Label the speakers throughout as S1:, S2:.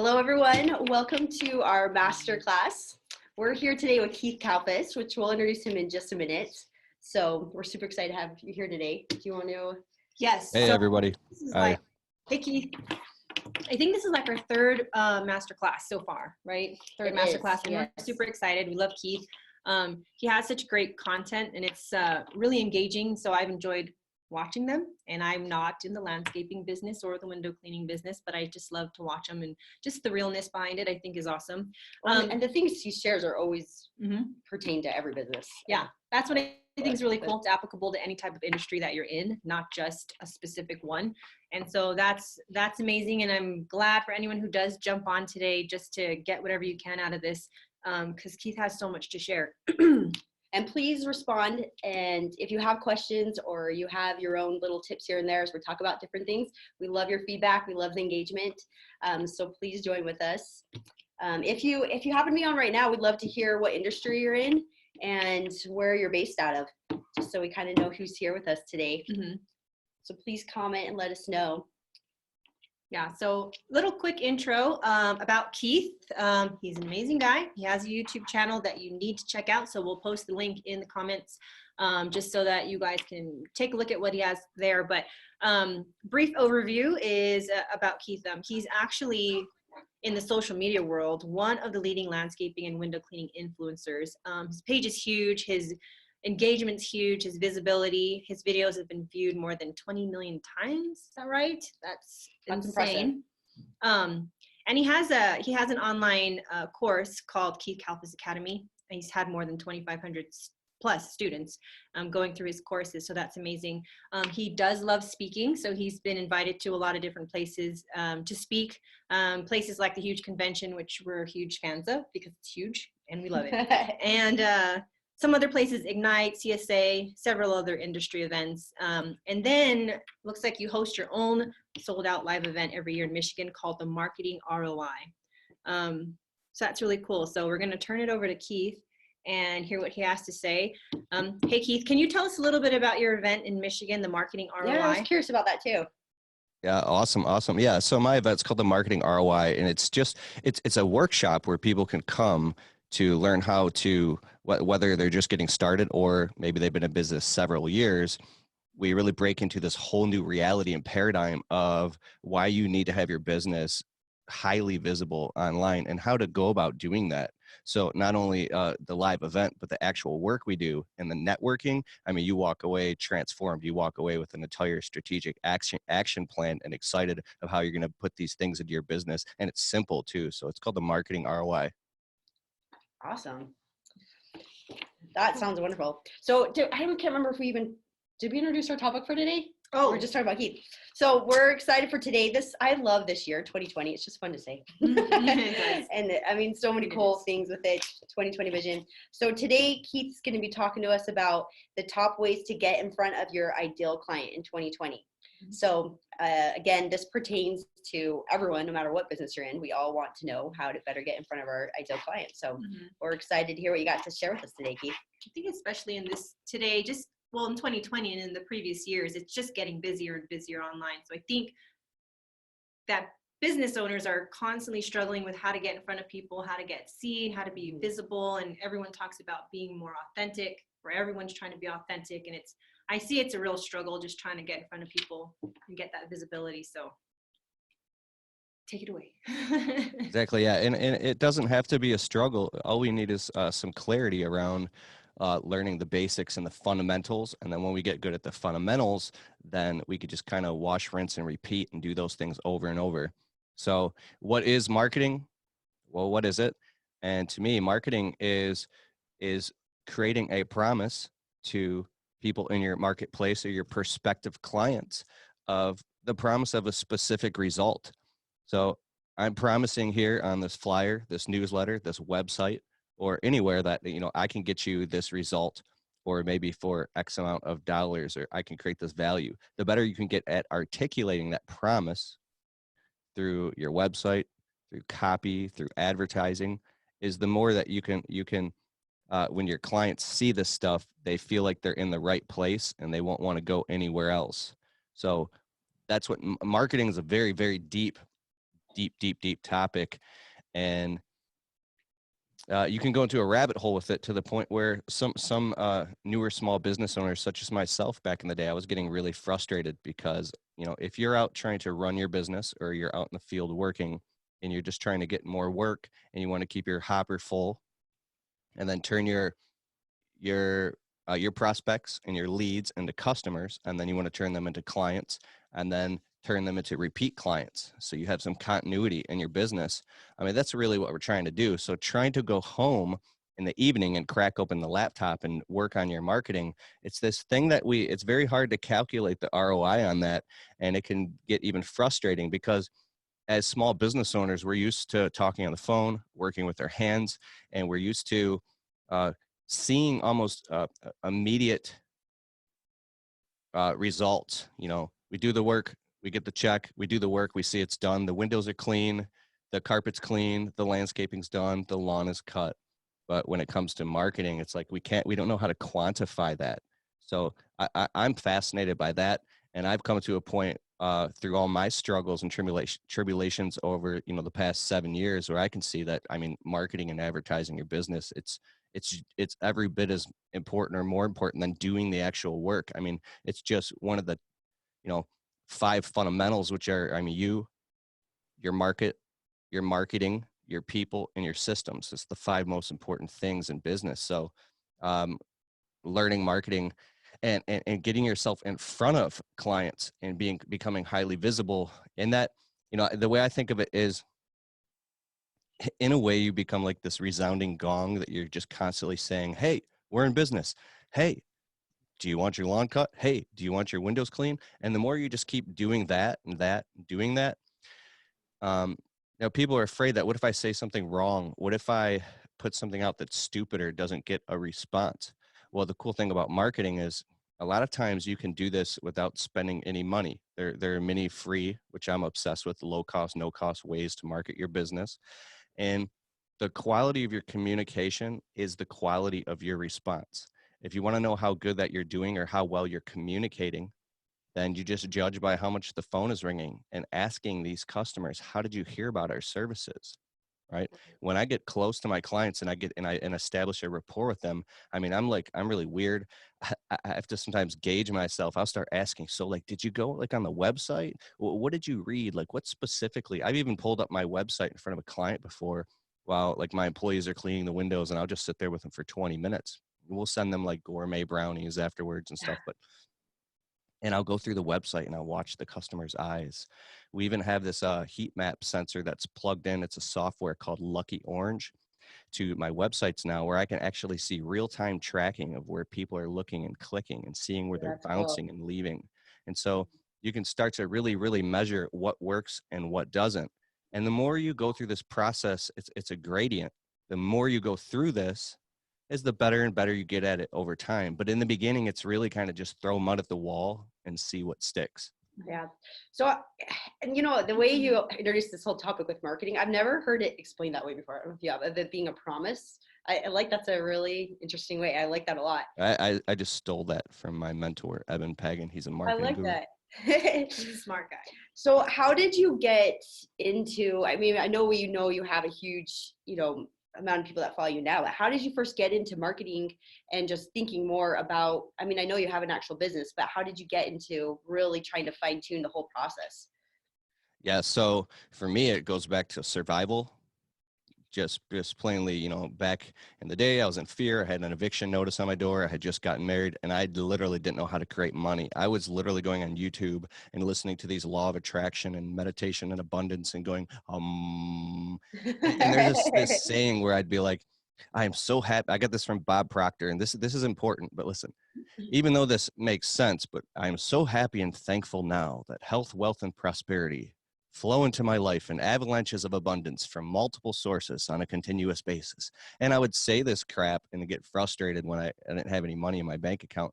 S1: Hello, everyone. Welcome to our masterclass. We're here today with Keith Kalfas, which we'll introduce him in just a minute. So we're super excited to have you here today. Do you want to?
S2: Yes.
S3: Hey,
S2: so
S3: everybody.
S2: This is
S3: Hi.
S2: hey, Keith. I think this is like our third masterclass so far, right? Third masterclass, and
S1: yes.
S2: we're super excited. We love Keith. He has such great content, and it's really engaging. So I've enjoyed watching them. And I'm not in the landscaping business or the window cleaning business, but I just love to watch them, and just the realness behind it, I think, is awesome.
S1: And the things he shares are always pertain to every business.
S2: Yeah, that's what I think is really cool. It's applicable to any type of industry that you're in, not just a specific one. And so that's amazing. And I'm glad for anyone who does jump on today just to get whatever you can out of this, because Keith has so much to share.
S1: And please respond. And if you have questions or you have your own little tips here and there as we talk about different things, we love your feedback. We love the engagement. So please join with us. If you happen to be on right now, we'd love to hear what industry you're in and where you're based out of, just so we kind of know who's here with us today. So please comment and let us know.
S2: Yeah, so little quick intro about Keith. He's an amazing guy. He has a YouTube channel that you need to check out. So we'll post the link in the comments just so that you guys can take a look at what he has there. But brief overview is about Keith. He's actually, in the social media world, one of the leading landscaping and window cleaning influencers. His page is huge. His engagement's huge. His visibility, his videos have been viewed more than 20 million times. Is that right? That's insane. And he has an online course called Keith Kalfas Academy. He's had more than 2,500 plus students going through his courses, so that's amazing. He does love speaking, so he's been invited to a lot of different places to speak. Places like the huge convention, which we're huge fans of because it's huge and we love it. And some other places, Ignite, CSA, several other industry events. And then looks like you host your own sold out live event every year in Michigan called the Marketing ROI. So that's really cool. So we're gonna turn it over to Keith and hear what he has to say. Hey Keith, can you tell us a little bit about your event in Michigan, the Marketing ROI?
S1: Yeah, I was curious about that too.
S3: Yeah, awesome. Yeah, so my event's called the Marketing ROI, and it's a workshop where people can come to learn how to, whether they're just getting started or maybe they've been in business several years. We really break into this whole new reality and paradigm of why you need to have your business highly visible online and how to go about doing that. So not only the live event, but the actual work we do and the networking. I mean, you walk away transformed. You walk away with an entire strategic action plan and excited of how you're going to put these things into your business. And it's simple too. So it's called the Marketing ROI.
S1: Awesome. That sounds wonderful. So I can't remember if did we introduce our topic for today?
S2: Oh,
S1: we're just talking about Keith. So we're excited for today. I love this year, 2020. It's just fun to say. And I mean, so many cool things with it, 2020 vision. So today, Keith's going to be talking to us about the top ways to get in front of your ideal client in 2020. So again, this pertains to everyone, no matter what business you're in. We all want to know how to better get in front of our ideal clients. So we're excited to hear what you got to share with us today, Keith.
S2: I think especially in this today, in 2020 and in the previous years, it's just getting busier and busier online. So I think that business owners are constantly struggling with how to get in front of people, how to get seen, how to be visible. And everyone talks about being more authentic, where everyone's trying to be authentic. And I see it's a real struggle just trying to get in front of people and get that visibility. So take it away.
S3: Exactly. Yeah. And it doesn't have to be a struggle. All we need is some clarity around learning the basics and the fundamentals. And then when we get good at the fundamentals, then we could just kind of wash, rinse, and repeat and do those things over and over. So what is marketing? Well, what is it? And to me, marketing is creating a promise to people in your marketplace or your prospective clients of the promise of a specific result. So I'm promising here on this flyer, this newsletter, this website, or anywhere that, I can get you this result, or maybe for X amount of dollars, or I can create this value. The better you can get at articulating that promise through your website, through copy, through advertising, is the more that you can when your clients see this stuff, they feel like they're in the right place and they won't want to go anywhere else. So that's what marketing is, a very, very deep deep, deep, deep topic. And you can go into a rabbit hole with it to the point where some newer small business owners, such as myself back in the day, I was getting really frustrated because, you know, if you're out trying to run your business or you're out in the field working and you're just trying to get more work and you want to keep your hopper full and then turn your prospects and your leads into customers, and then you want to turn them into clients and then turn them into repeat clients, so you have some continuity in your business. I mean, that's really what we're trying to do. So trying to go home in the evening and crack open the laptop and work on your marketing, it's this thing that it's very hard to calculate the ROI on that, and it can get even frustrating because as small business owners, we're used to talking on the phone, working with our hands, and we're used to uh, seeing almost immediate results. You know, we do the work, we get the check, we do the work, we see it's done. The windows are clean, the carpet's clean, the landscaping's done, the lawn is cut. But when it comes to marketing, it's like we don't know how to quantify that. So I'm fascinated by that, and I've come to a point through all my struggles and tribulations over, you know, the past 7 years, where I can see that, I mean, marketing and advertising your business, it's every bit as important or more important than doing the actual work. I mean, it's just one of the, you know, 5 fundamentals, which are, I mean, your market, your marketing, your people, and your systems. It's the 5 most important things in business. So learning marketing and getting yourself in front of clients and becoming highly visible in that, you know, the way I think of it is, in a way, you become like this resounding gong that you're just constantly saying, hey, we're in business. Hey, do you want your lawn cut? Hey, do you want your windows clean? And the more you just keep doing that and that, doing that, you know, people are afraid that, what if I say something wrong? What if I put something out that's stupid or doesn't get a response? Well, the cool thing about marketing is a lot of times you can do this without spending any money. There are many free, which I'm obsessed with, low cost, no cost ways to market your business. And the quality of your communication is the quality of your response. If you want to know how good that you're doing or how well you're communicating, then you just judge by how much the phone is ringing and asking these customers, how did you hear about our services? Right. When I get close to my clients and I establish a rapport with them, I mean, I'm really weird. I have to sometimes gauge myself. I'll start asking, so like, did you go like on the website? What did you read? Like, what specifically? I've even pulled up my website in front of a client before while like my employees are cleaning the windows, and I'll just sit there with them for 20 minutes. We'll send them like gourmet brownies afterwards and stuff. And I'll go through the website and I'll watch the customer's eyes. We even have this heat map sensor that's plugged in. It's a software called Lucky Orange to my websites now, where I can actually see real-time tracking of where people are looking and clicking and seeing where they're
S1: That's cool.
S3: bouncing and leaving. And so you can start to really, really measure what works and what doesn't. And the more you go through this process, it's a gradient. The more you go through this, is the better and better you get at it over time. But in the beginning, it's really kind of just throw mud at the wall and see what sticks.
S1: Yeah. So, and you know, the way you introduced this whole topic with marketing, I've never heard it explained that way before. I don't know if you have, that being a promise. I like, that's a really interesting way. I like that a lot.
S3: I just stole that from my mentor, Evan Pagan. He's a marketing
S1: I like
S3: guru.
S1: that.
S2: He's a smart guy.
S1: So how did you get into, I mean, I know you have a huge, you know, amount of people that follow you now. How did you first get into marketing and just thinking more about, I mean, I know you have an actual business, but how did you get into really trying to fine tune the whole process?
S3: Yeah. So for me, it goes back to survival. Just plainly, you know, back in the day, I was in fear. I had an eviction notice on my door. I had just gotten married, and I literally didn't know how to create money. I was literally going on YouTube and listening to these law of attraction and meditation and abundance and going, and there's this saying where I'd be like, I am so happy. I got this from Bob Proctor, and this is important, but listen, even though this makes sense, but I am so happy and thankful now that health, wealth, and prosperity flow into my life in avalanches of abundance from multiple sources on a continuous basis. And I would say this crap and get frustrated when I didn't have any money in my bank account.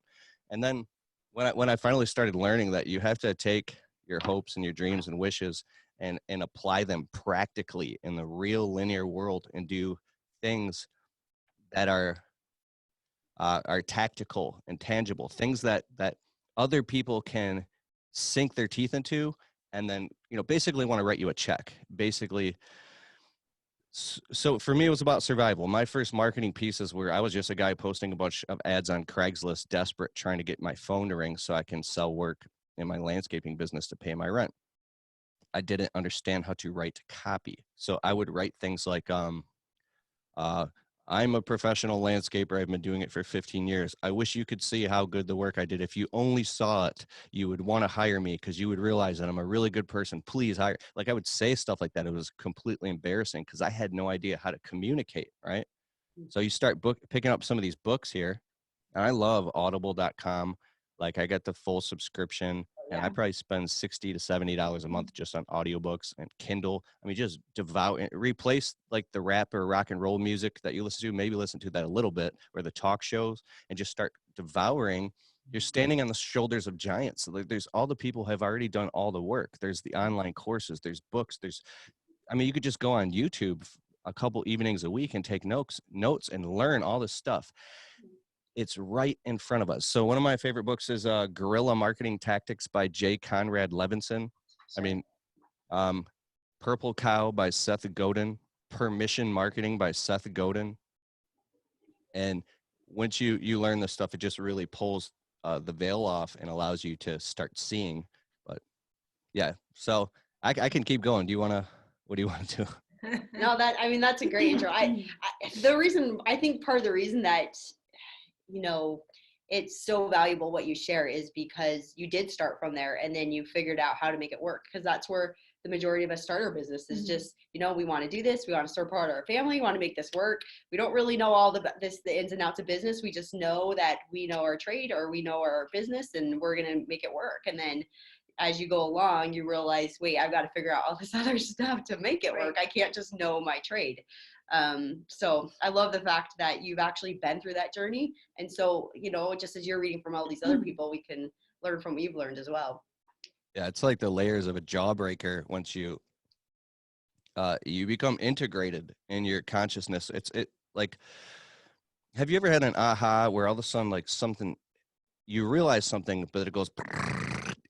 S3: And then when I finally started learning that you have to take your hopes and your dreams and wishes and apply them practically in the real linear world and do things that are tactical and tangible, things that other people can sink their teeth into and then, you know, basically want to write you a check. Basically, so for me, it was about survival. My first marketing pieces were, I was just a guy posting a bunch of ads on Craigslist, desperate, trying to get my phone to ring so I can sell work in my landscaping business to pay my rent. I didn't understand how to write copy. So I would write things like, uh, I'm a professional landscaper. I've been doing it for 15 years. I wish you could see how good the work I did. If you only saw it, you would want to hire me because you would realize that I'm a really good person. Please hire. Like I would say stuff like that. It was completely embarrassing because I had no idea how to communicate, right? So you start picking up some of these books here. And I love audible.com. Like I got the full subscription and I probably spend $60 to $70 a month just on audiobooks and Kindle. I mean, just devout, replace like the rap or rock and roll music that you listen to, maybe listen to that a little bit, or the talk shows, and just start devouring. You're standing on the shoulders of giants. So there's all the people who have already done all the work. There's the online courses, there's books, I mean, you could just go on YouTube a couple evenings a week and take notes and learn all this stuff. It's right in front of us. So one of my favorite books is Guerrilla Marketing Tactics by J. Conrad Levinson. I mean, Purple Cow by Seth Godin, Permission Marketing by Seth Godin. And once you learn this stuff, it just really pulls the veil off and allows you to start seeing. But yeah, so I can keep going. What do you want to do?
S1: No, that's a great intro. I think part of the reason that, you know, it's so valuable what you share is because you did start from there and then you figured out how to make it work, because that's where the majority of us start our business is just, you know, we want to do this, we want to support our family, we want to make this work. We don't really know all the ins and outs of business. We just know that we know our trade or we know our business and we're going to make it work. And then as you go along, you realize, wait, I've got to figure out all this other stuff to make it work. I can't just know my trade. So I love the fact that you've actually been through that journey. And so, you know, just as you're reading from all these other people, we can learn from what you've learned as well.
S3: Yeah, it's like the layers of a jawbreaker. Once you become integrated in your consciousness. It like, have you ever had an aha where all of a sudden like something, you realize something, but it goes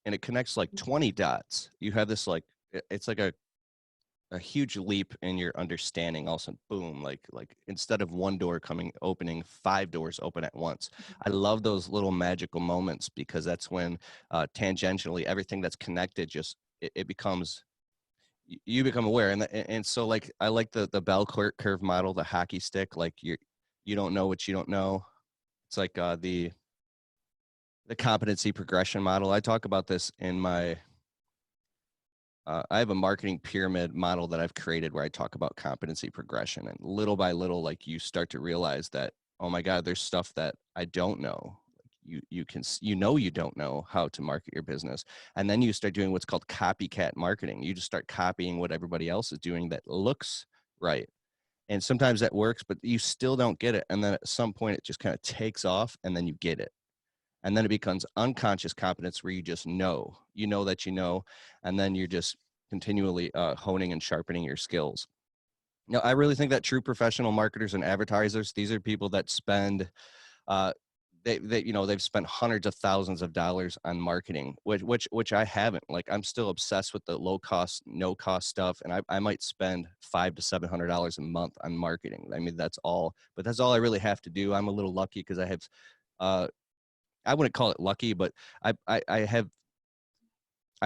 S3: and it connects like 20 dots. You have this like, it's like a huge leap in your understanding. All of a sudden, boom, like instead of one door opening, 5 doors open at once. I love those little magical moments because that's when tangentially everything that's connected just it becomes, you become aware. And so like I like the bell curve model, the hockey stick. Like you don't know what you don't know. It's like the competency progression model. I talk about this in my I have a marketing pyramid model that I've created where I talk about competency progression, and little by little, like you start to realize that, oh my God, there's stuff that I don't know. You don't know how to market your business. And then you start doing what's called copycat marketing. You just start copying what everybody else is doing that looks right. And sometimes that works, but you still don't get it. And then at some point it just kind of takes off and then you get it. And then it becomes unconscious competence where you just know that you know, and then you're just continually honing and sharpening your skills. Now, I really think that true professional marketers and advertisers, these are people that spend, they've spent hundreds of thousands of dollars on marketing, which I haven't. Like I'm still obsessed with the low cost, no cost stuff, and I might spend $500 to $700 a month on marketing. I mean, that's all I really have to do. I'm a little lucky because I have. I wouldn't call it lucky, but I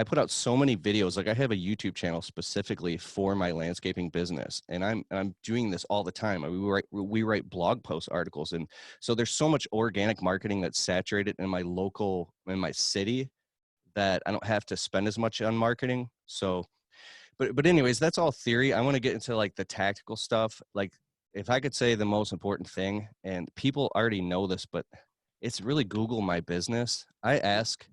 S3: put out so many videos. Like I have a YouTube channel specifically for my landscaping business, and I'm doing this all the time. We write blog post articles, and so there's so much organic marketing that's saturated in my city that I don't have to spend as much on marketing. So, but anyways, that's all theory. I want to get into like the tactical stuff. Like if I could say the most important thing, and people already know this, but it's really Google My Business. I ask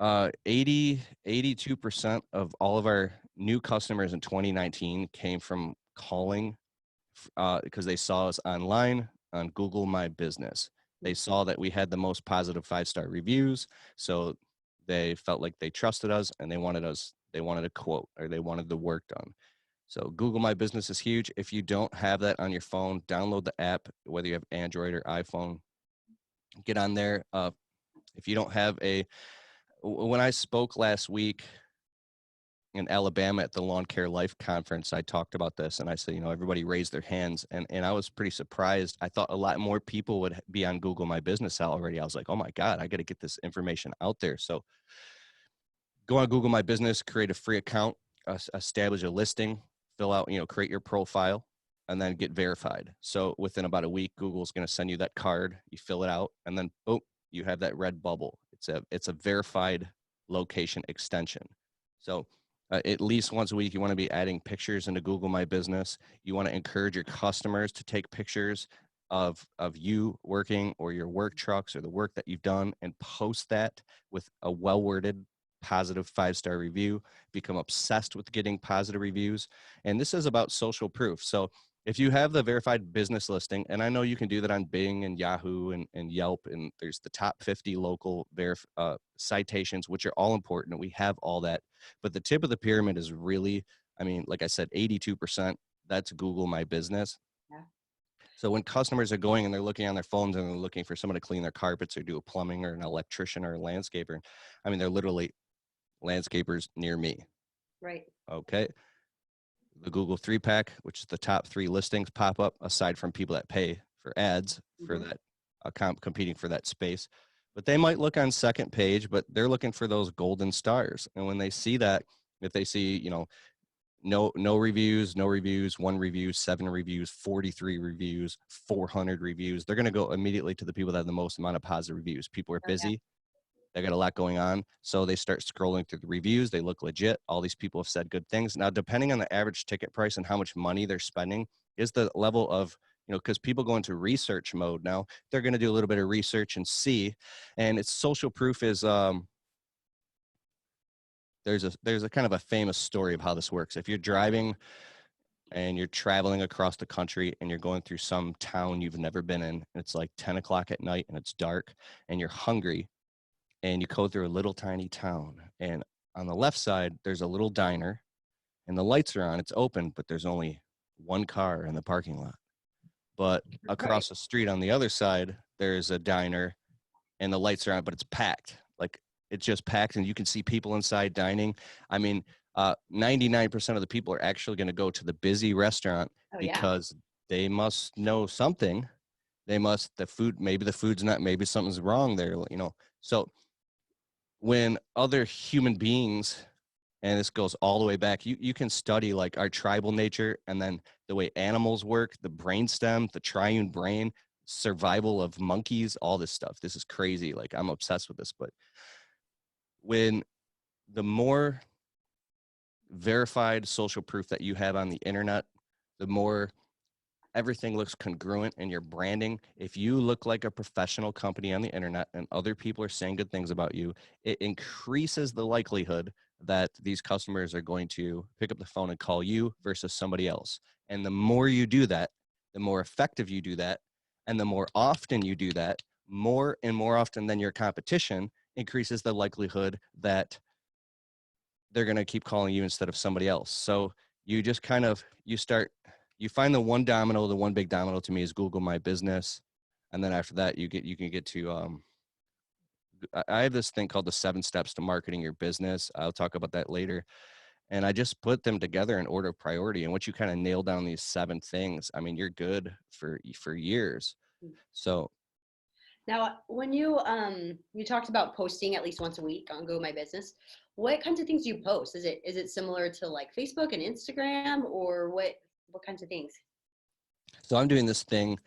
S3: 82% of all of our new customers in 2019 came from calling because they saw us online on Google My Business. They saw that we had the most positive 5-star reviews. So they felt like they trusted us and they wanted a quote or they wanted the work done. So Google My Business is huge. If you don't have that on your phone, download the app, whether you have Android or iPhone. Get on there. If you don't have when I spoke last week, in Alabama at the Lawn Care Life Conference, I talked about this, and I said, everybody raised their hands, and I was pretty surprised. I thought a lot more people would be on Google My Business already. I was like, oh my God, I got to get this information out there. So go on Google My Business, create a free account, establish a listing, fill out, create your profile, and then get verified. So within about a week, Google's going to send you that card. You fill it out, and then boom, you have that red bubble. It's a verified location extension. So at least once a week, you want to be adding pictures into Google My Business. You want to encourage your customers to take pictures of you working, or your work trucks, or the work that you've done, and post that with a well-worded positive 5-star review. Become obsessed with getting positive reviews. And this is about social proof. So if you have the verified business listing, and I know you can do that on Bing and Yahoo and Yelp, and there's the top 50 local citations, which are all important, and we have all that. But the tip of the pyramid is really, like I said, 82%, that's Google My Business.
S1: Yeah.
S3: So when customers are going and they're looking on their phones and they're looking for someone to clean their carpets or do a plumbing or an electrician or a landscaper, they're literally landscapers near me.
S1: Right.
S3: Okay. The Google 3-pack, which is the top 3 listings, pop up, aside from people that pay for ads for that competing for that space. But they might look on second page, but they're looking for those golden stars. And when they see that, if they see, no reviews, 1 review, 7 reviews, 43 reviews, 400 reviews, they're going to go immediately to the people that have the most amount of positive reviews. People are busy.
S1: Yeah.
S3: They got a lot going on. So they start scrolling through the reviews. They look legit. All these people have said good things. Now, depending on the average ticket price and how much money they're spending is the level of, because people go into research mode now. They're going to do a little bit of research and see. And it's social proof is, there's a kind of a famous story of how this works. If you're driving and you're traveling across the country and you're going through some town you've never been in, and it's like 10 o'clock at night and it's dark and you're hungry, and you go through a little tiny town, and on the left side, there's a little diner, and the lights are on, it's open, but there's only 1 car in the parking lot. But across the street on the other side, there's a diner, and the lights are on, but it's packed. Like, it's just packed, and you can see people inside dining. 99% of the people are actually going to go to the busy restaurant because they must know something. Maybe the food's not, maybe something's wrong there, So when other human beings, and this goes all the way back, you can study like our tribal nature, and then the way animals work, the brainstem, the triune brain, survival of monkeys, all this stuff. This is crazy. Like, I'm obsessed with this. But when the more verified social proof that you have on the internet, the more everything looks congruent in your branding. If you look like a professional company on the internet and other people are saying good things about you, it increases the likelihood that these customers are going to pick up the phone and call you versus somebody else. And the more you do that, the more effective you do that, and the more often you do that, more and more often than your competition, increases the likelihood that they're going to keep calling you instead of somebody else. So you just you find the one big domino to me is Google My Business. And then after that, you can get to, I have this thing called the 7 steps to marketing your business. I'll talk about that later. And I just put them together in order of priority. And once you kind of nail down these 7 things, you're good for years. So
S1: now, when you talked about posting at least once a week on Go My Business, what kinds of things do you post? Is it similar to like Facebook and Instagram, or what kinds of things?
S3: So I'm doing this thing.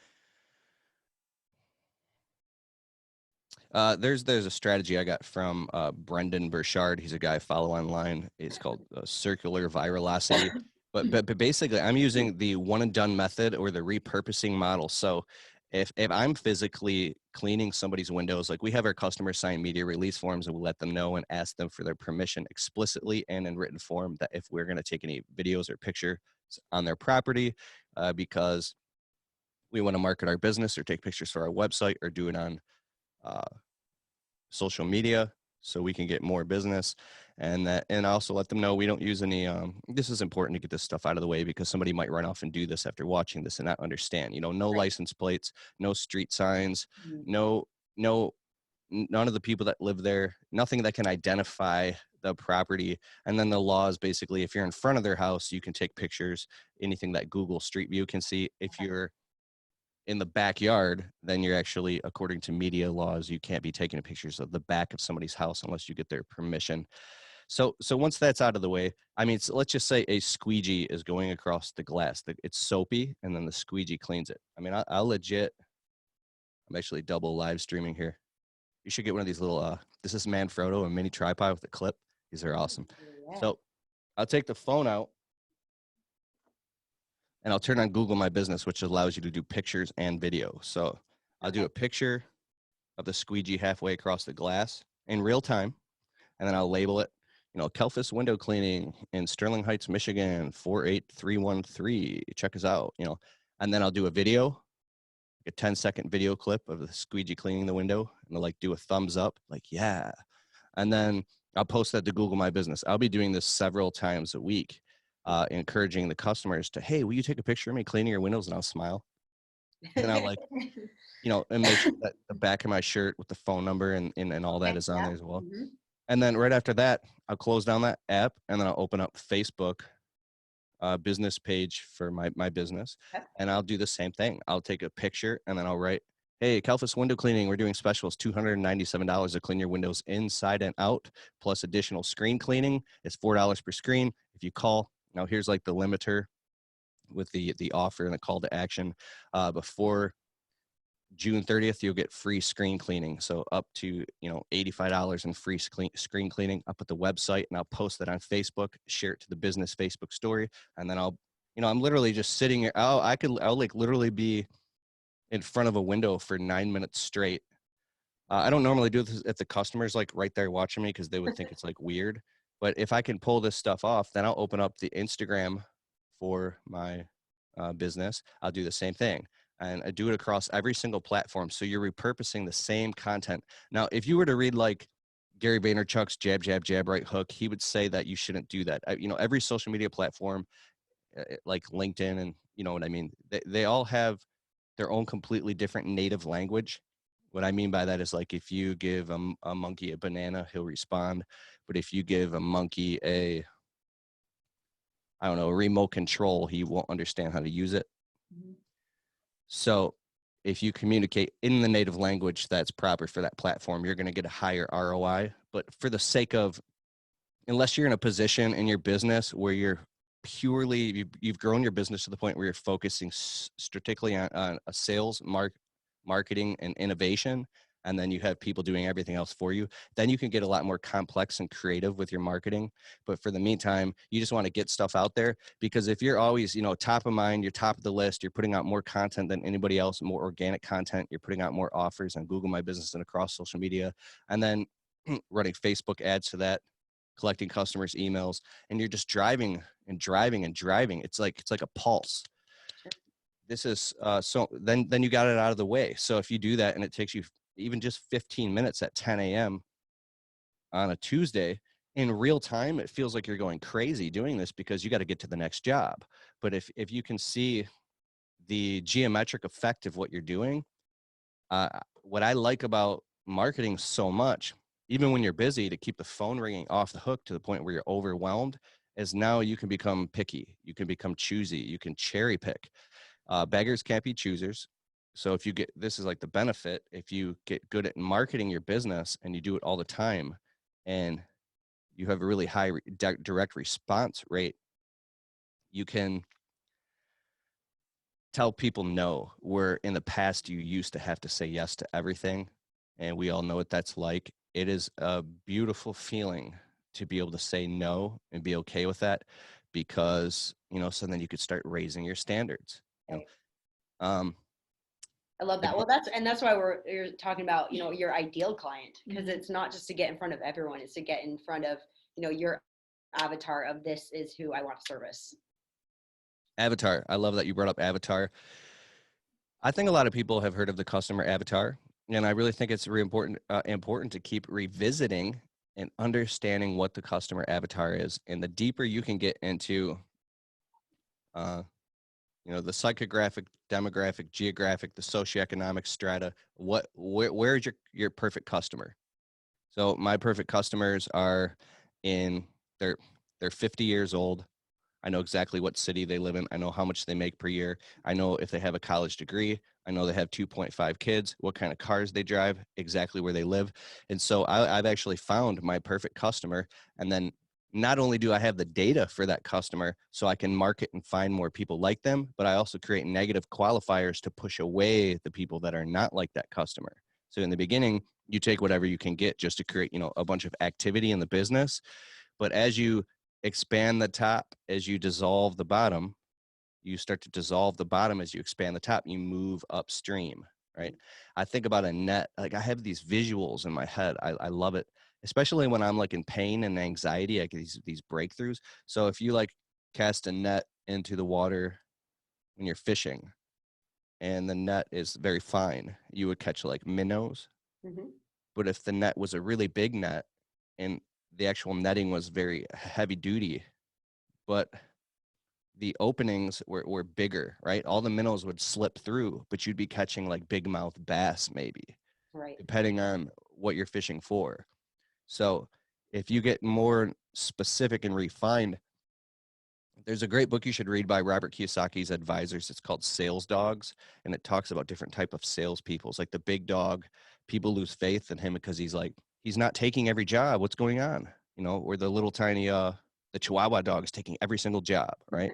S3: There's a strategy I got from Brendan Burchard. He's a guy I follow online. It's called circular virality. But basically, I'm using the one and done method, or the repurposing model. So if I'm physically cleaning somebody's windows, like we have our customers sign media release forms, and we'll let them know and ask them for their permission explicitly and in written form that if we're going to take any videos or pictures on their property, because we want to market our business or take pictures for our website or do it on social media so we can get more business, and also let them know we don't use any this is important to get this stuff out of the way, because somebody might run off and do this after watching this and not understand, no license plates, no street signs, no none of the people that live there, nothing that can identify the property. And then the law is basically, if you're in front of their house, you can take pictures, anything that Google Street View can see. If you're in the backyard, then you're actually, according to media laws, you can't be taking pictures of the back of somebody's house unless you get their permission. So once that's out of the way, I mean, so let's just say a squeegee is going across the glass. It's soapy, and then the squeegee cleans it. I mean, I'll legit, I'm actually double live streaming here. You should get one of these little, this is Manfrotto, a mini tripod with a clip. These are awesome.
S1: Yeah.
S3: So I'll take the phone out and I'll turn on Google My Business, which allows you to do pictures and video. So I'll do a picture of the squeegee halfway across the glass in real time, and then I'll label it, Kalfas window cleaning in Sterling Heights, Michigan, 48313. Check us out, and then I'll do a video, a 10-second video clip of the squeegee cleaning the window, and I'll do a thumbs up, yeah. And then I'll post that to Google My Business. I'll be doing this several times a week, encouraging the customers to, hey, will you take a picture of me cleaning your windows? And I'll smile. And I'll and make sure that the back of my shirt with the phone number and all that is on there as well.
S1: Mm-hmm.
S3: And then right after that, I'll close down that app, and then I'll open up Facebook business page for my business.
S1: Okay.
S3: And I'll do the same thing. I'll take a picture, and then I'll write, hey, Kalfas window cleaning, we're doing specials, $297 to clean your windows inside and out, plus additional screen cleaning. It's $4 per screen. If you call, now here's the limiter with the offer and the call to action. Before June 30th, you'll get free screen cleaning. So up to, $85 in free screen cleaning. I'll put the website and I'll post that on Facebook, share it to the business Facebook story. And then I'm literally just sitting here. I'll literally be in front of a window for 9 minutes straight. I don't normally do this if the customer's right there watching me, because they would think it's weird. But if I can pull this stuff off, then I'll open up the Instagram for my business. I'll do the same thing. And I do it across every single platform. So you're repurposing the same content. Now, if you were to read Gary Vaynerchuk's jab, jab, jab, right hook, he would say that you shouldn't do that. Every social media platform, like LinkedIn, and you know what I mean, they all have their own completely different native language. What I mean by that is if you give a monkey a banana, he'll respond. But if you give a monkey a remote control, he won't understand how to use it. Mm-hmm. So if you communicate in the native language that's proper for that platform, you're going to get a higher ROI. But for the sake of, unless you're in a position in your business where you're purely, you've grown your business to the point where you're focusing strictly on a sales, marketing, and innovation, and then you have people doing everything else for you, then you can get a lot more complex and creative with your marketing. But for the meantime, you just want to get stuff out there, because if you're always, top of mind, you're top of the list, you're putting out more content than anybody else, more organic content, you're putting out more offers on Google My Business and across social media, and then running Facebook ads to that, collecting customers' emails, and you're just driving and driving and driving. It's like a pulse. This is so then you got it out of the way. So if you do that and it takes you even just 15 minutes at 10 a.m. on a Tuesday, in real time, it feels like you're going crazy doing this because you got to get to the next job. But if you can see the geometric effect of what you're doing, what I like about marketing so much, even when you're busy, to keep the phone ringing off the hook to the point where you're overwhelmed, is now you can become picky. You can become choosy. You can cherry pick. Beggars can't be choosers. So if you get, this is the benefit, if you get good at marketing your business and you do it all the time, and you have a really high direct response rate, you can tell people no, where in the past you used to have to say yes to everything. And we all know what that's like. It is a beautiful feeling to be able to say no and be okay with that, because, so then you could start raising your standards.
S1: I love that. Well, that's why you're talking about, your ideal client, because it's not just to get in front of everyone. It's to get in front of, your avatar of, this is who I want to service.
S3: Avatar. I love that you brought up avatar. I think a lot of people have heard of the customer avatar, and I really think it's really important to keep revisiting and understanding what the customer avatar is. And the deeper you can get into You know, the psychographic, demographic, geographic, the socioeconomic strata. Where is your perfect customer? So my perfect customers are in they're 50 years old. I know exactly what city they live in. I know how much they make per year. I know if they have a college degree. I know they have 2.5 kids, what kind of cars they drive, exactly where they live. And so I've actually found my perfect customer. And then not only do I have the data for that customer so I can market and find more people like them, but I also create negative qualifiers to push away the people that are not like that customer. So in the beginning, you take whatever you can get just to create, a bunch of activity in the business. But as you expand the top, as you dissolve the bottom, you start to dissolve the bottom as you expand the top, you move upstream, right? I think about a net, like I have these visuals in my head. I love it, especially when I'm like in pain and anxiety, I get these breakthroughs. So if you like cast a net into the water when you're fishing and the net is very fine, you would catch like minnows.
S1: Mm-hmm.
S3: But if the net was a really big net and the actual netting was very heavy duty, but the openings were bigger, right? All the minnows would slip through, but you'd be catching like big mouth bass, maybe,
S1: Right.
S3: depending on what you're fishing for. So if you get more specific and refined, there's a great book you should read by Robert Kiyosaki's advisors. It's called Sales Dogs, and it talks about different type of salespeople. It's like the big dog, people lose faith in him because he's not taking every job. What's going on? Or the little tiny the Chihuahua dog is taking every single job, right?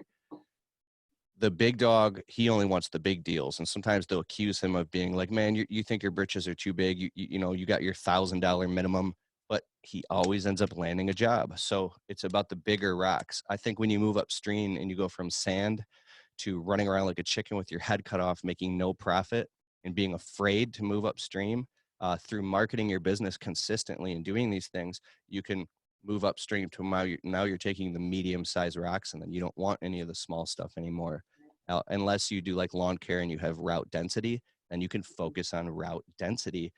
S3: The big dog, he only wants the big deals. And sometimes they'll accuse him of being like, man, you think your britches are too big. You got your $1,000 minimum, but he always ends up landing a job. So it's about the bigger rocks. I think when you move upstream and you go from sand to running around like a chicken with your head cut off, making no profit and being afraid to move upstream, through marketing your business consistently and doing these things, you can move upstream to now you're taking the medium sized rocks, and then you don't want any of the small stuff anymore. Unless you do like lawn care and you have route density, then you can focus on route density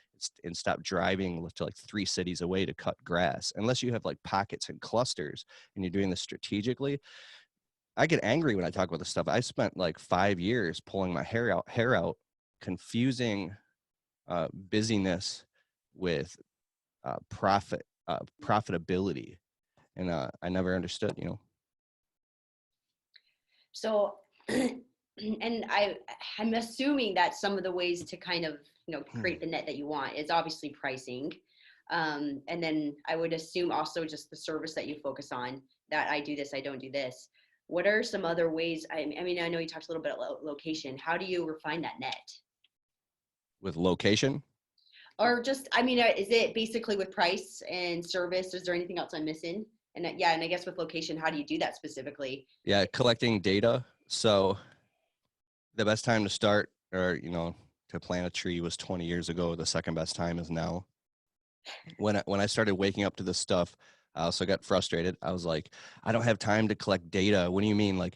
S3: and stop driving to like 3 cities away to cut grass. Unless you have like pockets and clusters and you're doing this strategically. I get angry when I talk about this stuff. I spent like 5 years pulling my hair out, confusing busyness with profitability. And I never understood.
S1: So, and I'm assuming that some of the ways to kind of, create the net that you want is obviously pricing. And then I would assume also just the service that you focus on, that I do this, I don't do this. What are some other ways? I mean, I know you talked a little bit about location. How do you refine that net?
S3: With location?
S1: Or just, I mean, is it basically with price and service? Is there anything else I'm missing? And yeah, and I guess with location, how do you do that specifically?
S3: Yeah, collecting data. So the best time to start, or to plant a tree, was 20 years ago. The second best time is now. When I started waking up to this stuff, I also got frustrated. I was like, I don't have time to collect data. What do you mean? Like,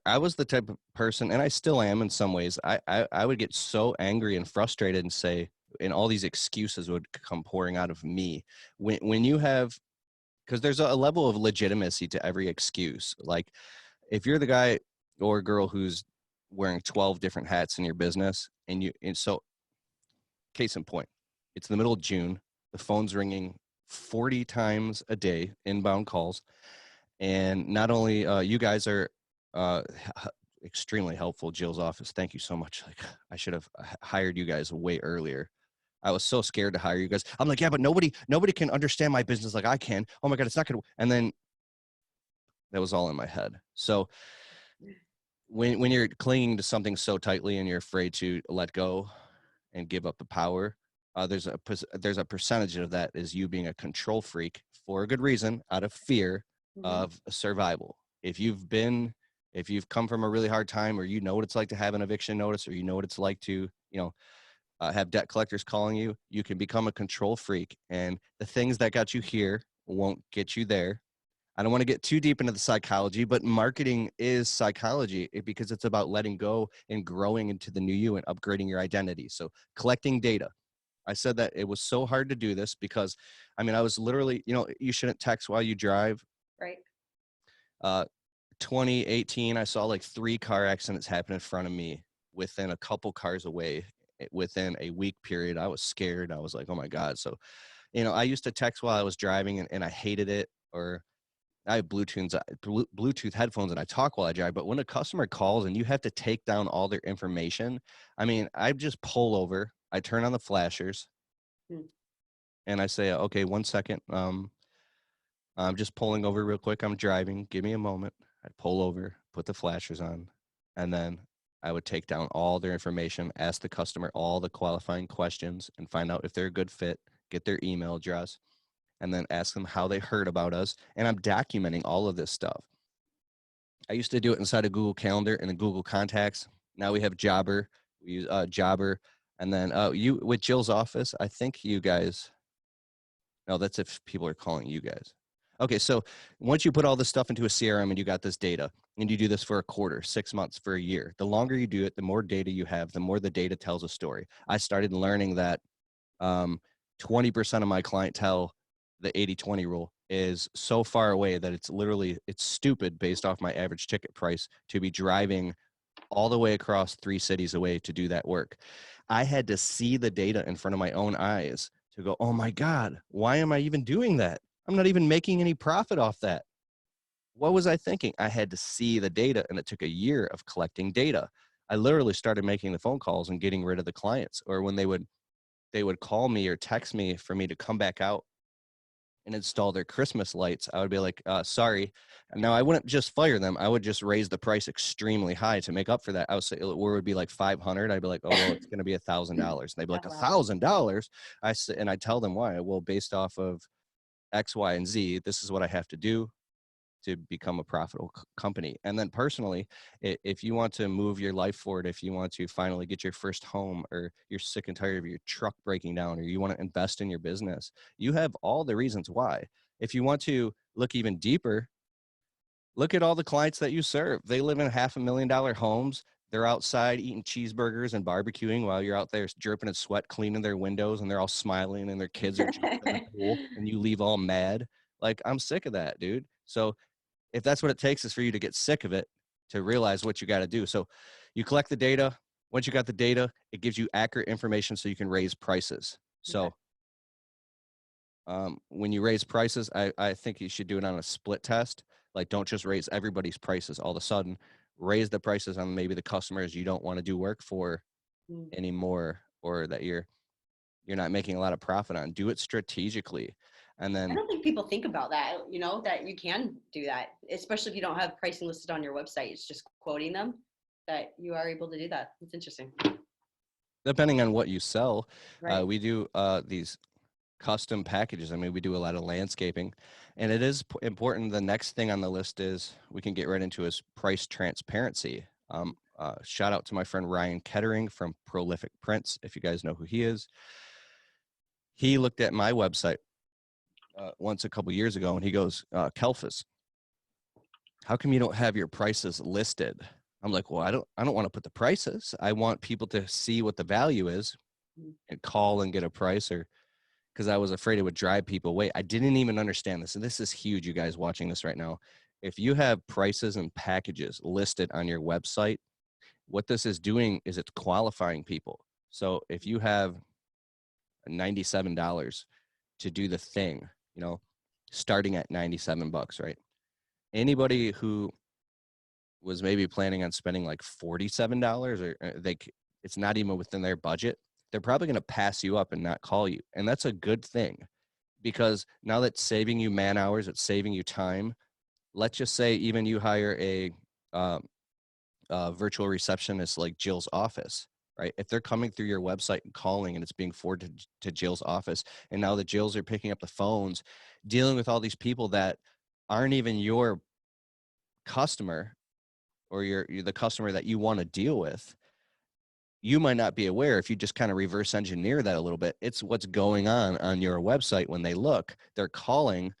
S3: I was the type of person, and I still am in some ways. I would get so angry and frustrated and say, and all these excuses would come pouring out of me. When you have, because there's a level of legitimacy to every excuse. Like, if you're the guy or girl who's wearing 12 different hats in your business, and so, case in point, it's the middle of June, the phone's ringing 40 times a day, inbound calls, and not only you guys are extremely helpful. Jill's office, thank you so much. Like, I should have hired you guys way earlier. I was so scared to hire you guys. I'm like, yeah, but nobody can understand my business like I can. Oh my God, it's not gonna. And then that was all in my head. So when you're clinging to something so tightly and you're afraid to let go and give up the power, there's a percentage of that is you being a control freak for a good reason, out of fear of survival. If you've come from a really hard time, or you know what it's like to have an eviction notice, or you know what it's like to have debt collectors calling you, you can become a control freak, and the things that got you here won't get you there. I don't want to get too deep into the psychology, but marketing is psychology, because it's about letting go and growing into the new you and upgrading your identity. So collecting data. I said that it was so hard to do this because, I mean, I was literally, you shouldn't text while you drive.
S1: Right.
S3: 2018, I saw like 3 car accidents happen in front of me within a couple cars away within a week period. I was scared. I was like, oh my God. So, I used to text while I was driving and I hated it. Or I have Bluetooth headphones and I talk while I drive. But when a customer calls and you have to take down all their information, I mean, I just pull over, I turn on the flashers, and I say, okay, 1 second. I'm just pulling over real quick. I'm driving. Give me a moment. I'd pull over, put the flashers on, and then I would take down all their information, ask the customer all the qualifying questions, and find out if they're a good fit, get their email address, and then ask them how they heard about us. And I'm documenting all of this stuff. I used to do it inside of Google Calendar and the Google Contacts. Now we have Jobber. We use Jobber. And then you with Jill's office, I think you guys, no, that's if people are calling you guys. Okay, so once you put all this stuff into a CRM and you got this data, and you do this for a quarter, 6 months, for a year, the longer you do it, the more data you have, the more the data tells a story. I started learning that 20% of my clientele, the 80-20 rule, is so far away that it's stupid based off my average ticket price to be driving all the way across 3 cities away to do that work. I had to see the data in front of my own eyes to go, oh my God, why am I even doing that? I'm not even making any profit off that. What was I thinking? I had to see the data, and it took a year of collecting data. I literally started making the phone calls and getting rid of the clients, or when they would call me or text me for me to come back out and install their Christmas lights, I would be like, sorry. Now, I wouldn't just fire them. I would just raise the price extremely high to make up for that. I would say, where it would be like 500. I'd be like, oh, well, it's going to be $1,000. And they'd be like, $1,000. And I tell them why. Well, based off of X, Y, and Z, this is what I have to do to become a profitable company. And then personally, if you want to move your life forward, if you want to finally get your first home, or you're sick and tired of your truck breaking down, or you want to invest in your business, you have all the reasons why. If you want to look even deeper, look at all the clients that you serve. They live in $500,000 homes. They're outside eating cheeseburgers and barbecuing while you're out there dripping in sweat, cleaning their windows, and they're all smiling and their kids are jumping in the pool, and you leave all mad. Like, I'm sick of that, dude. So if that's what it takes, is for you to get sick of it, to realize what you got to do. So you collect the data. Once you got the data, it gives you accurate information so you can raise prices. So when you raise prices, I think you should do it on a split test. Like, don't just raise everybody's prices all of a sudden. Raise the prices on maybe the customers you don't want to do work for anymore, or that you're not making a lot of profit on. Do it strategically. And then
S1: I don't think people think about that, that you can do that, especially if you don't have pricing listed on your website. It's just quoting them, that you are able to do that. It's interesting.
S3: Depending on what you sell,
S1: Right.
S3: we do these custom packages. I mean, we do a lot of landscaping, and it is important. The next thing on the list is we can get right into is price transparency. Shout out to my friend Ryan Kettering from Prolific Prints. If you guys know who he is, he looked at my website once a couple years ago, and he goes, Kalfas, how come you don't have your prices listed? I'm like, well, I don't want to put the prices. I want people to see what the value is and call and get a price, or because I was afraid it would drive people away. I didn't even understand this. And this is huge, you guys watching this right now. If you have prices and packages listed on your website, what this is doing is it's qualifying people. So if you have $97 to do the thing, starting at $97, right? Anybody who was maybe planning on spending like $47, or it's not even within their budget, they're probably going to pass you up and not call you. And that's a good thing, because now that's saving you man hours, it's saving you time. Let's just say even you hire a virtual receptionist like Jill's office, right? If they're coming through your website and calling, and it's being forwarded to Jill's office, and now the Jills are picking up the phones, dealing with all these people that aren't even your customer, or you're the customer that you want to deal with, you might not be aware. If you just kind of reverse engineer that a little bit, it's what's going on your website. When they look, they're calling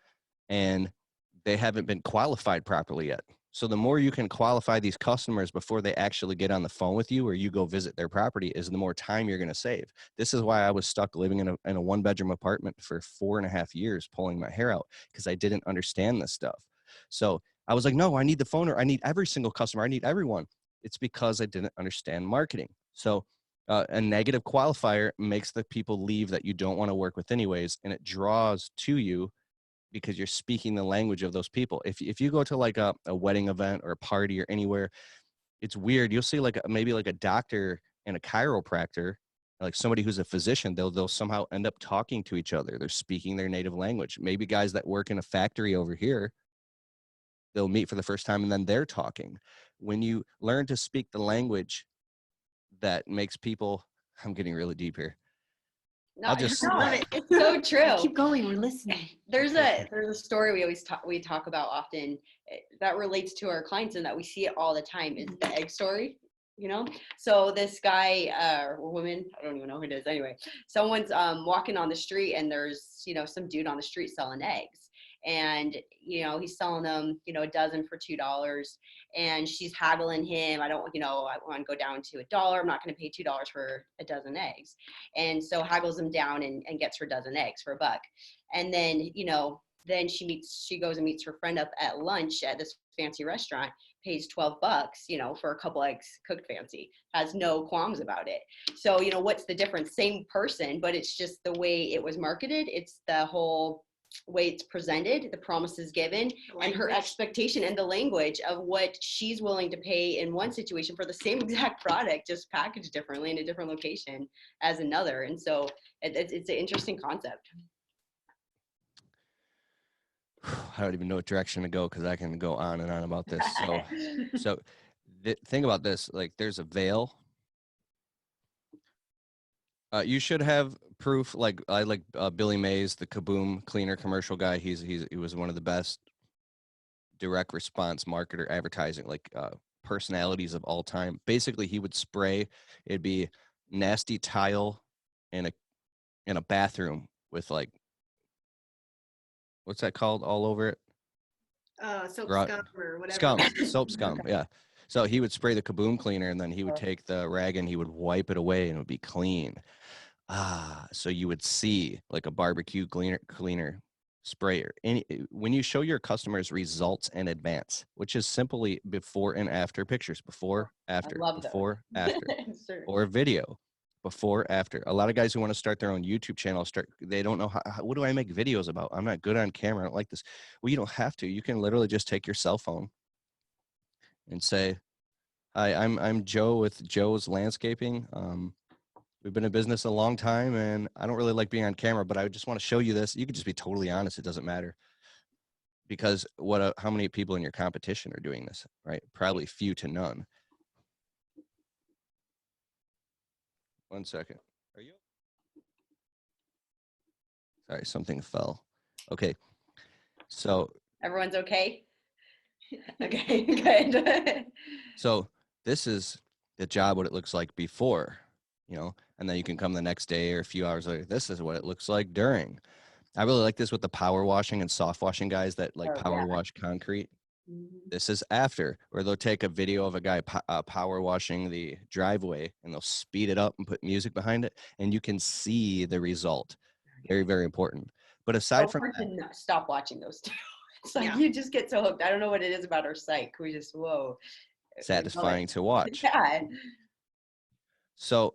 S3: and they haven't been qualified properly yet. So the more you can qualify these customers before they actually get on the phone with you, or you go visit their property, is the more time you're going to save. This is why I was stuck living in a 1-bedroom apartment for 4.5 years, pulling my hair out, because I didn't understand this stuff. So I was like, no, I need the phone, or I need every single customer. I need everyone. It's because I didn't understand marketing. So a negative qualifier makes the people leave that you don't want to work with anyways, and it draws to you because you're speaking the language of those people. If you go to like a wedding event or a party or anywhere, it's weird. You'll see like maybe like a doctor and a chiropractor, like somebody who's a physician, they'll somehow end up talking to each other. They're speaking their native language. Maybe guys that work in a factory over here, they'll meet for the first time and then they're talking. When you learn to speak the language that makes people, I'm getting really deep here.
S1: No,
S3: I'll just
S1: no, it's so true.
S2: Keep going. We're listening.
S1: There's a story we talk about often that relates to our clients and that we see it all the time, is the egg story. You know, so this guy or woman, I don't even know who it is. Anyway, someone's walking on the street and there's, you know, some dude on the street selling eggs, and you know he's selling them, you know, a dozen for $2, and she's haggling him. I don't, you know, I want to go down to $1. I'm not going to pay $2 for a dozen eggs, and so haggles him down and gets her dozen eggs for $1. And then, you know, then she goes and meets her friend up at lunch at this fancy restaurant, pays $12, you know, for a couple eggs cooked fancy, has no qualms about it. So, you know, what's the difference? Same person, but it's just the way it was marketed. It's the whole way it's presented, the promises given, and her expectation and the language of what she's willing to pay in one situation for the same exact product, just packaged differently in a different location as another. And so it's an interesting concept.
S3: I don't even know what direction to go because I can go on and on about this. So think about this. Like, there's a veil. You should have proof. Like, I like Billy Mays, the Kaboom cleaner commercial guy. He was one of the best direct response marketer advertising personalities of all time. Basically, he would spray. It'd be nasty tile in a bathroom with like, what's that called all over it?
S2: Soap scum or whatever.
S3: Soap scum.
S2: Okay.
S3: Yeah. So he would spray the Kaboom cleaner, and then he would take the rag and he would wipe it away, and it would be clean. So you would see like a barbecue cleaner sprayer. When you show your customers results in advance, which is simply before and after pictures, before, after, before, after, or video, before, after. A lot of guys who want to start their own YouTube channel they don't know what do I make videos about? I'm not good on camera. I don't like this. Well, you don't have to. You can literally just take your cell phone and say, "Hi, I'm Joe with Joe's Landscaping. We've been in business a long time, and I don't really like being on camera, but I just want to show you this." You could just be totally honest. It doesn't matter, because how many people in your competition are doing this, right? Probably few to none. 1 second. Are you? Sorry, something fell. Okay. So
S1: Everyone's okay? Okay, good.
S3: So this is the job, what it looks like before, you know, and then you can come the next day or a few hours later. This is what it looks like during. I really like this with the power washing and soft washing guys that like power wash concrete. This is after, where they'll take a video of a guy power washing the driveway, and they'll speed it up and put music behind it, and you can see the result. Very, very important. But aside from that,
S1: stop watching those two. It's like you just get so hooked. I don't know what it is about our site. We just, whoa.
S3: Satisfying to watch.
S1: Yeah.
S3: So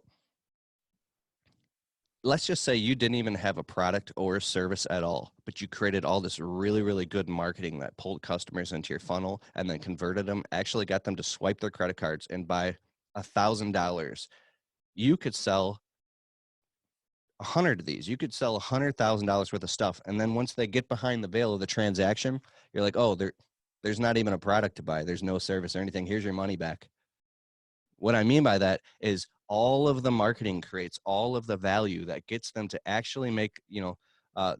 S3: let's just say you didn't even have a product or a service at all, but you created all this really, really good marketing that pulled customers into your funnel and then converted them, actually got them to swipe their credit cards and buy $1,000. You could sell 100 of these. You could sell $100,000 worth of stuff. And then once they get behind the veil of the transaction, you're like, oh, there's not even a product to buy. There's no service or anything. Here's your money back. What I mean by that is all of the marketing creates all of the value that gets them to actually make, the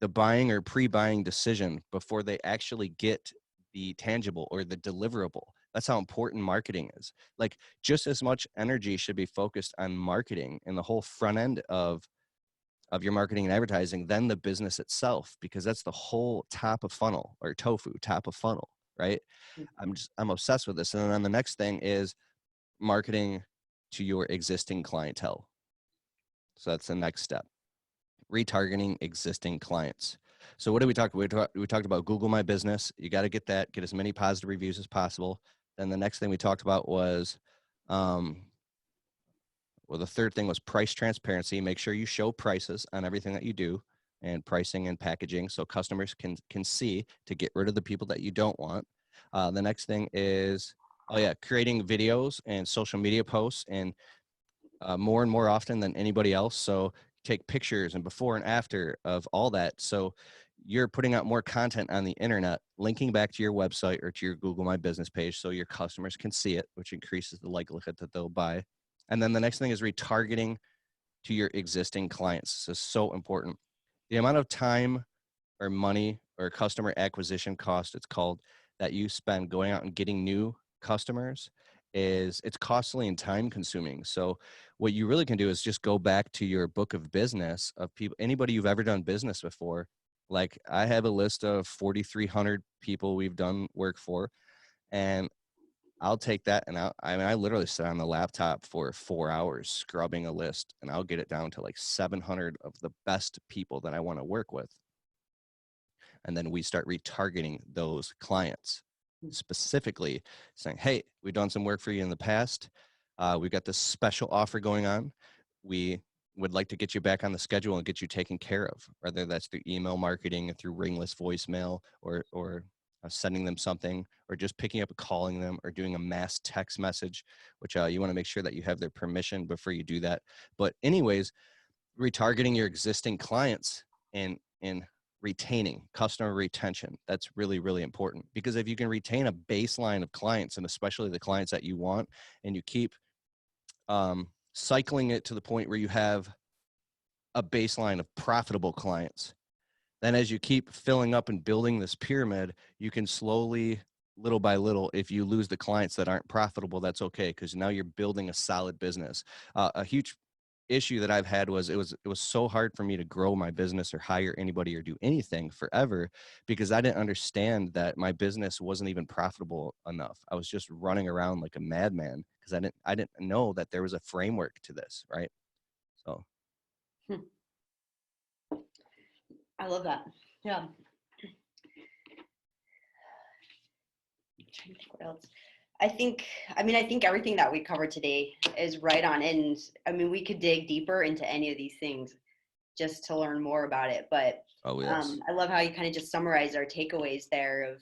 S3: buying or pre-buying decision before they actually get the tangible or the deliverable. That's how important marketing is. Like, just as much energy should be focused on marketing and the whole front end of your marketing and advertising than the business itself, because that's the whole top of funnel, or tofu, top of funnel, right? I'm obsessed with this. And then the next thing is marketing to your existing clientele. So that's the next step. Retargeting existing clients. So what did we talk about? We talked about Google My Business. You got to get that, get as many positive reviews as possible. Then the next thing we talked about was, well, the third thing was price transparency. Make sure you show prices on everything that you do, and pricing and packaging so customers can see, to get rid of the people that you don't want. The next thing is, oh yeah, creating videos and social media posts, and more and more often than anybody else. So take pictures and before and after of all that. So you're putting out more content on the internet, linking back to your website or to your Google My Business page so your customers can see it, which increases the likelihood that they'll buy. And then the next thing is retargeting to your existing clients. This is so important. The amount of time or money or customer acquisition cost, it's called, that you spend going out and getting new customers it's costly and time consuming. So what you really can do is just go back to your book of business of people, anybody you've ever done business before. Like I have a list of 4,300 people we've done work for, and I'll take that and I literally sit on the laptop for 4 hours scrubbing a list, and I'll get it down to like 700 of the best people that I want to work with. And then we start retargeting those clients, specifically saying, hey, we've done some work for you in the past. We've got this special offer going on. We would like to get you back on the schedule and get you taken care of, whether that's through email marketing and through ringless voicemail, or sending them something, or just picking up and calling them, or doing a mass text message, which you want to make sure that you have their permission before you do that. But anyways, retargeting your existing clients and retaining customer retention. That's really, really important, because if you can retain a baseline of clients, and especially the clients that you want, and you keep cycling it to the point where you have a baseline of profitable clients, then as you keep filling up and building this pyramid, you can slowly, little by little, if you lose the clients that aren't profitable, that's okay, because now you're building a solid business. A huge issue that I've had was it was so hard for me to grow my business or hire anybody or do anything forever, because I didn't understand that my business wasn't even profitable enough. I was just running around like a madman because I didn't know that there was a framework to this, right? So
S1: I love that. Yeah. I'm trying to think what else. I think everything that we covered today is right on. And I mean, we could dig deeper into any of these things just to learn more about it. But
S3: yes.
S1: I love how you kind of just summarized our takeaways there of,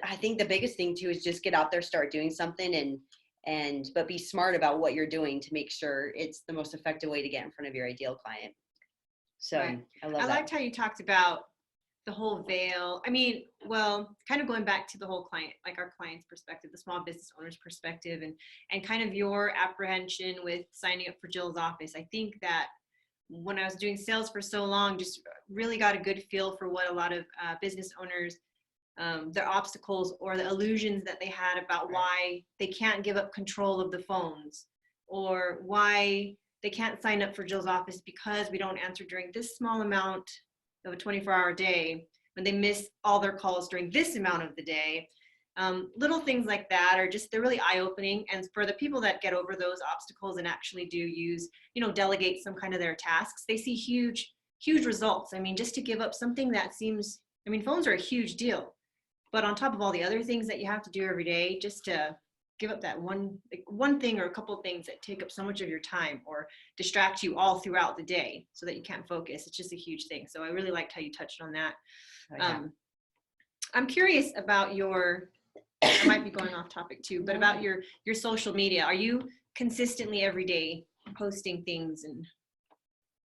S1: I think the biggest thing too is just get out there, start doing something, but be smart about what you're doing to make sure it's the most effective way to get in front of your ideal client. So
S2: right.
S1: I love
S2: I
S1: that.
S2: liked how you talked about the whole veil. I mean, well, kind of going back to the whole client, like our client's perspective, the small business owner's perspective, and kind of your apprehension with signing up for Jill's office. I think that when I was doing sales for so long, just really got a good feel for what a lot of business owners, their obstacles or the illusions that they had about why they can't give up control of the phones, or why they can't sign up for Jill's office because we don't answer during this small amount of a 24-hour day, when they miss all their calls during this amount of the day. Little things like that are just, they're really eye-opening. And for the people that get over those obstacles and actually do use, delegate some kind of their tasks, they see huge results. I mean, just to give up something that seems, phones are a huge deal, but on top of all the other things that you have to do every day, just to give up that one thing or a couple things that take up so much of your time or distract you all throughout the day so that you can't focus, it's just a huge thing. So I really liked how you touched on that. Oh, yeah. I'm curious about I might be going off topic too, but about your social media. Are you consistently every day posting things and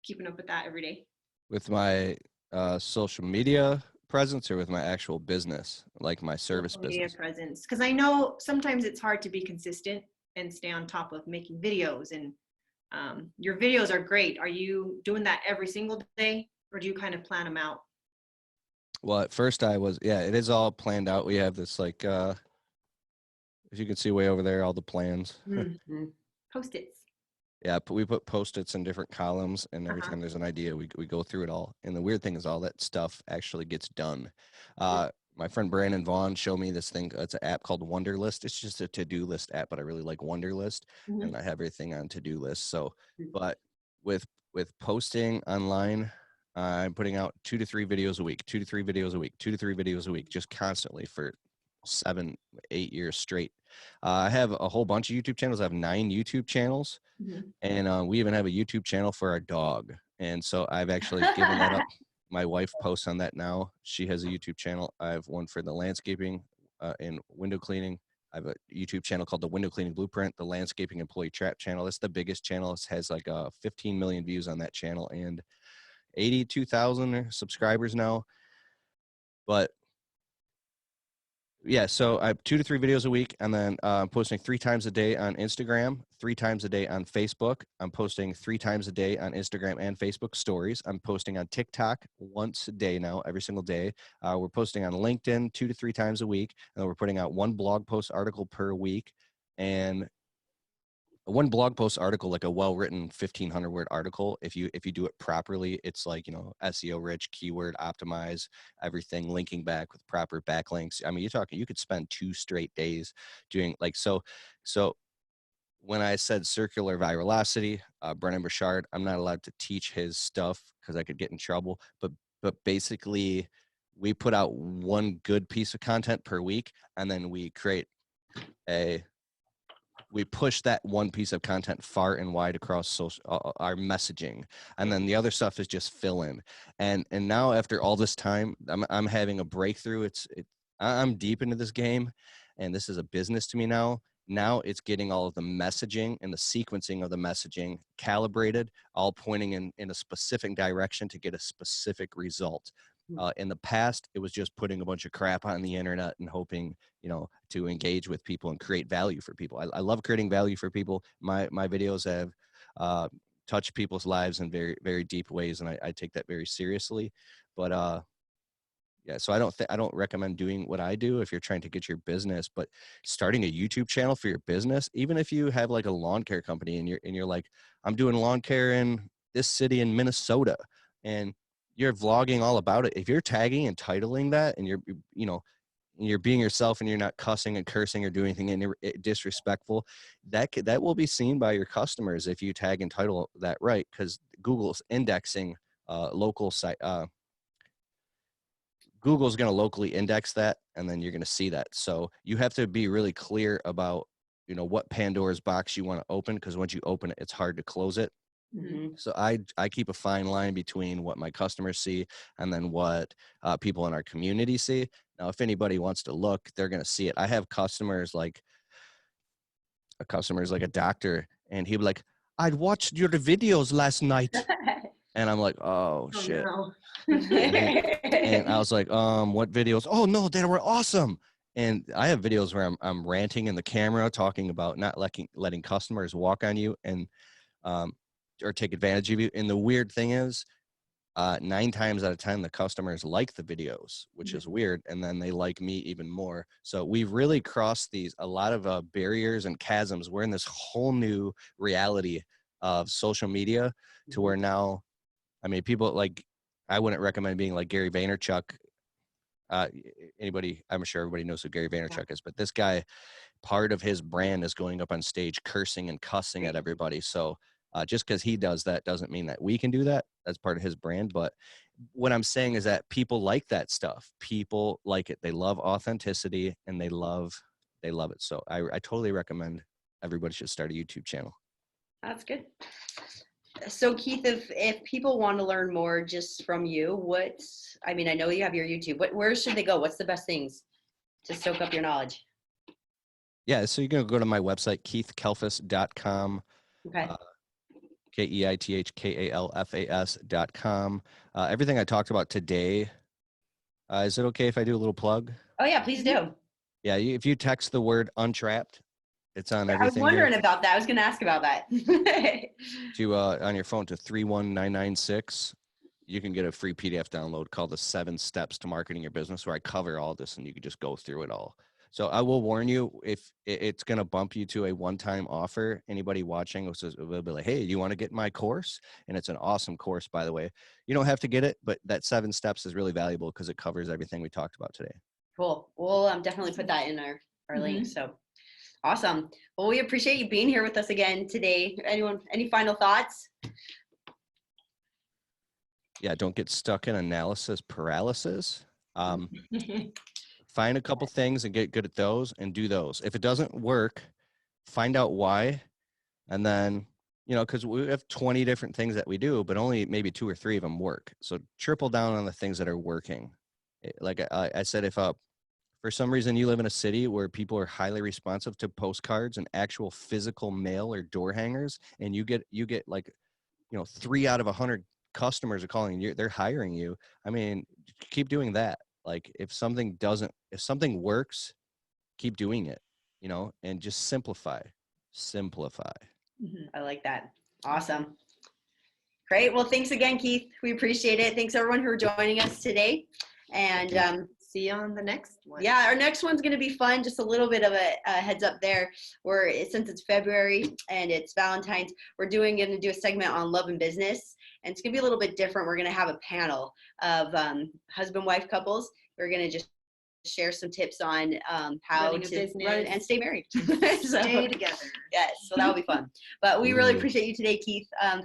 S2: keeping up with that every day?
S3: With my social media presence, or with my actual business, like my service
S2: social media
S3: business?
S2: Presence, because I know sometimes it's hard to be consistent and stay on top of making videos, and your videos are great. Are you doing that every single day, or do you kind of plan them out?
S3: Well, at first I was, it is all planned out. We have this like, if you can see way over there, all the plans.
S2: Mm-hmm. Post-its.
S3: Yeah, we put Post-its in different columns, and every time there's an idea, we go through it all. And the weird thing is all that stuff actually gets done. My friend Brandon Vaughn showed me this thing. It's an app called Wunderlist. It's just a to-do list app, but I really like Wunderlist, and I have everything on to-do list. So, but with posting online, I'm putting out 2 to 3 videos a week, 2 to 3 videos a week, 2 to 3 videos a week, just constantly for 7, 8 years straight. I have a whole bunch of YouTube channels. I have 9 YouTube channels, and we even have a YouTube channel for our dog. And so I've actually given that up. My wife posts on that now. She has a YouTube channel. I have one for the landscaping and window cleaning. I have a YouTube channel called the Window Cleaning Blueprint, the Landscaping Employee Trap channel. It's the biggest channel. It has like 15 million views on that channel and 82,000 subscribers now. But yeah, so I have 2 to 3 videos a week, and then I'm posting 3 times a day on Instagram, 3 times a day on Facebook. I'm posting 3 times a day on Instagram and Facebook stories. I'm posting on TikTok once a day now, every single day. We're posting on LinkedIn 2 to 3 times a week, and we're putting out 1 blog post article per week. And one blog post article, like a well-written 1,500 word article, if you do it properly, it's like, SEO rich, keyword optimize, everything, linking back with proper backlinks. I mean, you could spend 2 straight days doing so when I said circular virality, Brennan Burchard, I'm not allowed to teach his stuff because I could get in trouble, but basically we put out 1 good piece of content per week, and then we push that 1 piece of content far and wide across social, our messaging, and then the other stuff is just fill in. And now after all this time, I'm having a breakthrough. I'm deep into this game, and this is a business to me now. Now it's getting all of the messaging and the sequencing of the messaging calibrated, all pointing in a specific direction to get a specific result. In the past, it was just putting a bunch of crap on the internet and hoping, to engage with people and create value for people. I love creating value for people. My videos have touched people's lives in very, very deep ways, and I take that very seriously. But yeah, so I don't recommend doing what I do if you're trying to get your business, but starting a YouTube channel for your business, even if you have like a lawn care company and you're like, I'm doing lawn care in this city in Minnesota, and you're vlogging all about it. If you're tagging and titling that, and you're being yourself, and you're not cussing and cursing or doing anything disrespectful, that will be seen by your customers if you tag and title that right, because Google's indexing local site. Google's going to locally index that, and then you're going to see that. So you have to be really clear about, what Pandora's box you want to open, because once you open it, it's hard to close it. So I keep a fine line between what my customers see and then what people in our community see. Now, if anybody wants to look, they're going to see it. I have customers like a doctor, and he'd be like, I'd watched your videos last night. And I'm like, oh shit.
S2: No.
S3: And I was like, what videos? Oh no, they were awesome. And I have videos where I'm ranting in the camera, talking about not letting customers walk on you and or take advantage of you. And the weird thing is, 9 times out of 10, the customers like the videos, which is weird. And then they like me even more. So we've really crossed a lot of barriers and chasms. We're in this whole new reality of social media to where now, I mean, people like, I wouldn't recommend being like Gary Vaynerchuk. I'm sure everybody knows who Gary Vaynerchuk is, but this guy, part of his brand is going up on stage, cursing and cussing at everybody. So just because he does that doesn't mean that we can do that. That's part of his brand. But what I'm saying is that people like that stuff. People like it. They love authenticity, and they love it. So I totally recommend everybody should start a YouTube channel.
S1: That's good. So Keith, if people want to learn more just from you, I know you have your YouTube. Where should they go? What's the best things to soak up your knowledge?
S3: Yeah, so you're going to go to my website, keithkalfas.com.
S1: Okay.
S3: KEITHKALFAS.com. Everything I talked about today, is it okay if I do a little plug?
S1: Oh yeah, please do.
S3: Yeah, if you text the word untrapped, it's on everything.
S1: I was wondering about that. I was going to ask about that.
S3: On your phone to 31996, you can get a free PDF download called the 7 Steps to Marketing Your Business, where I cover all this, and you can just go through it all. So I will warn you, if it's going to bump you to a one-time offer. Anybody watching will be like, hey, do you want to get my course? And it's an awesome course, by the way. You don't have to get it, but that 7 steps is really valuable because it covers everything we talked about today.
S1: Cool. We'll definitely put that in our link. So awesome. Well, we appreciate you being here with us again today. Anyone, any final thoughts?
S3: Yeah, don't get stuck in analysis paralysis. Find a couple things and get good at those and do those. If it doesn't work, find out why. And then, because we have 20 different things that we do, but only maybe 2 or 3 of them work. So triple down on the things that are working. Like I said, if for some reason you live in a city where people are highly responsive to postcards and actual physical mail or door hangers, and you get like, 3 out of 100 customers are calling you, they're hiring you. I mean, keep doing that. Like if something works, keep doing it, and just simplify.
S1: I like that. Awesome. Great. Well, thanks again, Keith. We appreciate it. Thanks everyone for joining us today. And
S2: see you on the next one.
S1: Yeah, our next one's going to be fun. Just a little bit of a heads up there. Since it's February and it's Valentine's, we're going to do a segment on love and business. And it's going to be a little bit different. We're going to have a panel of husband-wife couples. We're going to just share some tips on how to run and stay married.
S2: Stay together.
S1: Yes, so that'll be fun. But we really appreciate you today, Keith.